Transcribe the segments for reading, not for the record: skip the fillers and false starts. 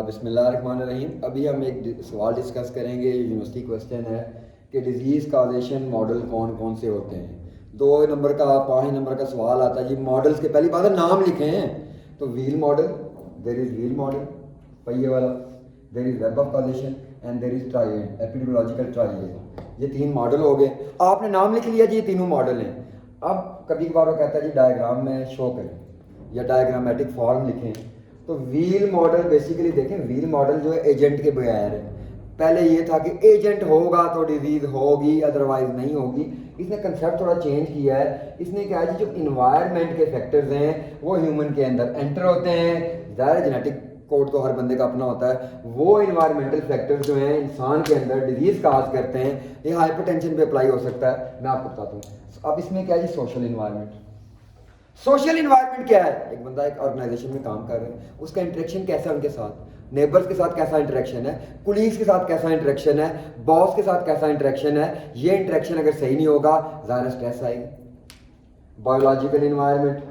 बिस्मिल्लाहिर्रहमानिर्रहीम। अभी हम एक सवाल डिस्कस करेंगे। यूनिवर्सिटी क्वेश्चन है कि डिजीज़ काजेशन मॉडल कौन कौन से होते हैं। 2 नंबर का 5 नंबर का सवाल आता है जी। मॉडल्स के पहली बात है नाम लिखे हैं। तो wheel model, there is wheel model पहिए वाला, there is web of causation and there is triad, epidemiological triad. ये 3 मॉडल हो गए। आपने नाम लिख लिया जी, ये तीनों मॉडल हैं। अब कभी कभार वो कहता है जी डायग्राम में शो करें या डायग्रामेटिक फॉर्म लिखें। तो व्हील मॉडल बेसिकली देखें, व्हील मॉडल जो है एजेंट के बगैर है। पहले ये था कि एजेंट होगा तो डिजीज होगी, अदरवाइज नहीं होगी। इसने कंसेप्ट थोड़ा चेंज किया है। इसने कहा है जो इन्वायरमेंट के फैक्टर्स हैं वो ह्यूमन के अंदर एंटर होते हैं। ज़ाहिर जेनेटिक कोड तो हर बंदे का अपना होता है। वो इन्वायरमेंटल फैक्टर्स जो हैं इंसान के अंदर डिजीज काज करते हैं। ये हाइपरटेंशन पे अप्लाई हो सकता है, मैं आपको बताता हूँ। अब इसमें क्या है जी, सोशल इन्वायरमेंट। सोशल इन्वायरमेंट क्या है? एक बंदा एक ऑर्गेनाइजेशन में काम कर रहा है, उसका इंटरेक्शन कैसा है उनके साथ, नेबर्स के साथ कैसा इंटरेक्शन है, कुलीग्स के साथ कैसा इंटरेक्शन है, बॉस के साथ कैसा इंटरेक्शन है। ये इंटरेक्शन अगर सही नहीं होगा ज़्यादा स्ट्रेस आएगी। बायोलॉजिकल इन्वायरमेंट,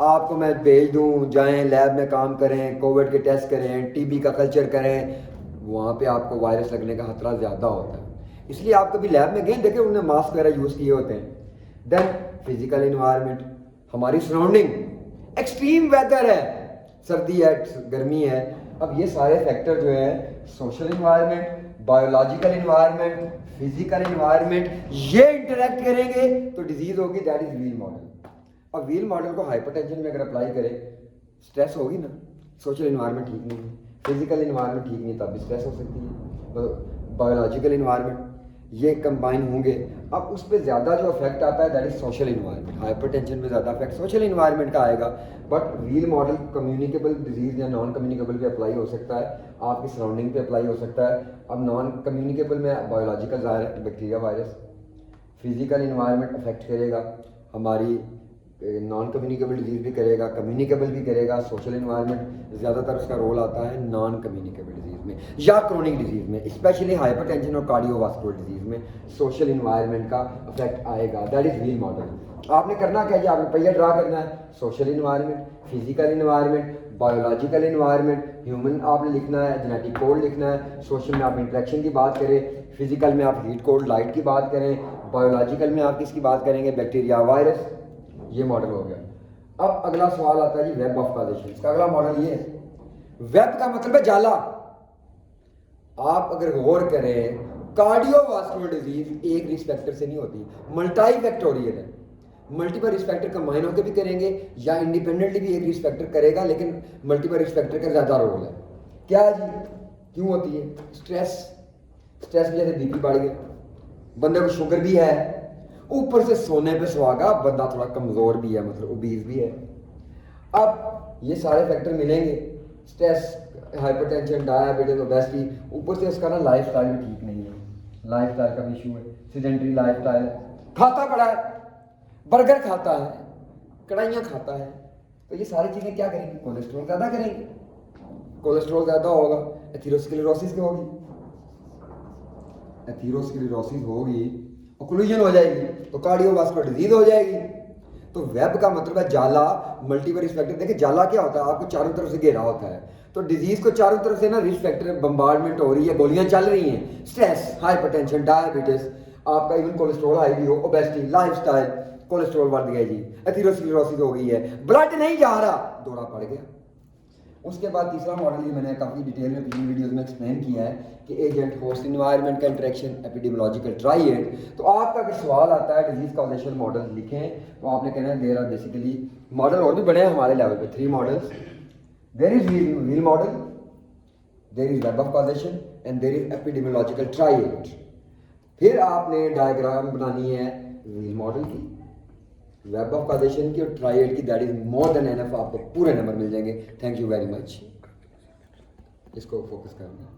आपको मैं भेज दूँ जाएं लैब में काम करें, कोविड के टेस्ट करें, टीबी का कल्चर करें, वहाँ पे आपको वायरस लगने का खतरा ज़्यादा होता है। इसलिए आप कभी लैब में गए, देखें उन्होंने मास्क वगैरह यूज़ किए होते हैं। देन फिजिकल इन्वायरमेंट, हमारी सराउंडिंग, एक्सट्रीम वेदर है, सर्दी है, गर्मी है। अब ये सारे फैक्टर जो है social environment, biological environment, physical environment, ये इंटरेक्ट करेंगे तो डिजीज होगी। That is wheel model. अब व्हील मॉडल को हाइपरटेंशन में अगर अप्लाई करें, स्ट्रेस होगी ना। सोशल इन्वायरमेंट ठीक नहीं है, फिजिकल इन्वायरमेंट ठीक नहीं है, तब भी स्ट्रेस हो सकती है। बायोलॉजिकल इन्वायरमेंट, ये कंबाइन होंगे। अब उस पर ज़्यादा जो इफेक्ट आता है that is social environment. Hypertension में ज़्यादा इफेक्ट सोशल इन्वायरमेंट का आएगा। But wheel model communicable disease या नॉन कम्युनिकेबल पे अप्लाई हो सकता है, आपकी सराउंडिंग पे अप्लाई हो सकता है। अब नॉन कम्युनिकेबल में बायोलॉजिकल ज़ाहिर है, bacteria virus. Physical environment affect करेगा हमारी, नॉन कम्युनिकेबल डिजीज़ भी करेगा, कम्युनिकेबल भी करेगा। सोशल इन्वायरमेंट ज़्यादातर उसका रोल आता है नॉन कम्युनिकेबल डिजीज़ में या क्रोनिक डिजीज़ में, स्पेशली हाइपरटेंशन और कार्डियोवास्कुलर डिजीज़ में सोशल इन्वायरमेंट का इफेक्ट आएगा। That is wheel model. आपने करना क्या है, आपने पहिया ड्रा करना है। Social environment, physical environment, biological environment, human आपने लिखना है, जेनेटिक कोड लिखना है। सोशल में आप इंट्रैक्शन की बात करें, फिजिकल में आप हीट कोड लाइट की बात करें, बायोलॉजिकल में आप किसकी बात करेंगे, बैक्टीरिया वायरस। ये मॉडल हो गया। अब अगला सवाल आता है जी वेब ऑफ काजेशन। इसका अगला मॉडल ये है, वेब का मतलब है जाला। आप अगर गौर करें, कार्डियोवास्कुलर डिजीज एक रिस्क फैक्टर से नहीं होती, मल्टी फैक्टोरियल है। मल्टीपल रिस्क फैक्टर कंबाइन होकर भी करेंगे या इंडिपेंडेंटली भी एक रिस्क फैक्टर करेगा, लेकिन मल्टीपल रिस्क फैक्टर का ज्यादा रोल है। क्या है जी, क्यों होती है? स्ट्रेस, स्ट्रेस की वजह से बीपी बढ़ गया, बंदे को शुगर भी है, ऊपर से सोने पे सुहागा, बंदा थोड़ा कमजोर भी है, मतलब ओबीज भी है। अब ये सारे फैक्टर मिलेंगे, स्ट्रेस, हाइपरटेंशन, डायबिटीज, ओबेसिटी, ऊपर से उसका ना लाइफ स्टाइल भी ठीक नहीं है, लाइफ स्टाइल का भी इशू है, सीडेंटरी लाइफ स्टाइल, खाता पड़ा है, बर्गर खाता है, कढ़ाइयाँ खाता है। तो ये सारी चीज़ें क्या करेंगी, कोलेस्ट्रॉल ज़्यादा करेंगी। कोलेस्ट्रॉल ज़्यादा होगा, एथेरोस्क्लेरोसिस होगी, एथेरोस्क्लेरोसिस होगी, ओक्लूजन हो जाएगी, तो कार्डियोवास्कुलर डिजीज हो जाएगी। तो वेब का मतलब है जाला, मल्टीपल रिस्क फैक्टर। देखिए जाला क्या होता है, आपको चारों तरफ से घेरा होता है, तो डिजीज को चारों तरफ से ना रिस्क फैक्टर बम्बार्डमेंट हो रही है, गोलियां चल रही हैं, स्ट्रेस, हाइपरटेंशन, डायबिटीज, आपका इवन कोलेस्ट्रॉल हाई भी हो, ओबेसिटी, लाइफस्टाइल, कोलेस्ट्रॉल बढ़ गया जी, एथेरोस्क्लेरोसिस हो गई है, ब्लड नहीं जा रहा, दौरा पड़ गया। उसके बाद तीसरा मॉडल, ये मैंने काफ़ी डिटेल में पिछली वीडियोस में एक्सप्लेन किया है कि एजेंट, होस्ट, इन्वायरमेंट का इंटरेक्शन, एपिडेमियोलॉजिकल ट्रायड। तो आपका अगर सवाल आता है डिजीज कॉजेशन मॉडल लिखें, तो आपने कहना है देयर आर बेसिकली मॉडल और भी बड़े हैं हमारे लेवल पे, 3 models. There is wheel model, there is web of causation and there is epidemiological triad. फिर आपने डायग्राम बनानी है व्हील मॉडल की, वेब ऑफ कॉजेशन की और ट्रायड की। That is more than enough, आपको पूरे नंबर मिल जाएंगे। Thank you very much. इसको फोकस करना।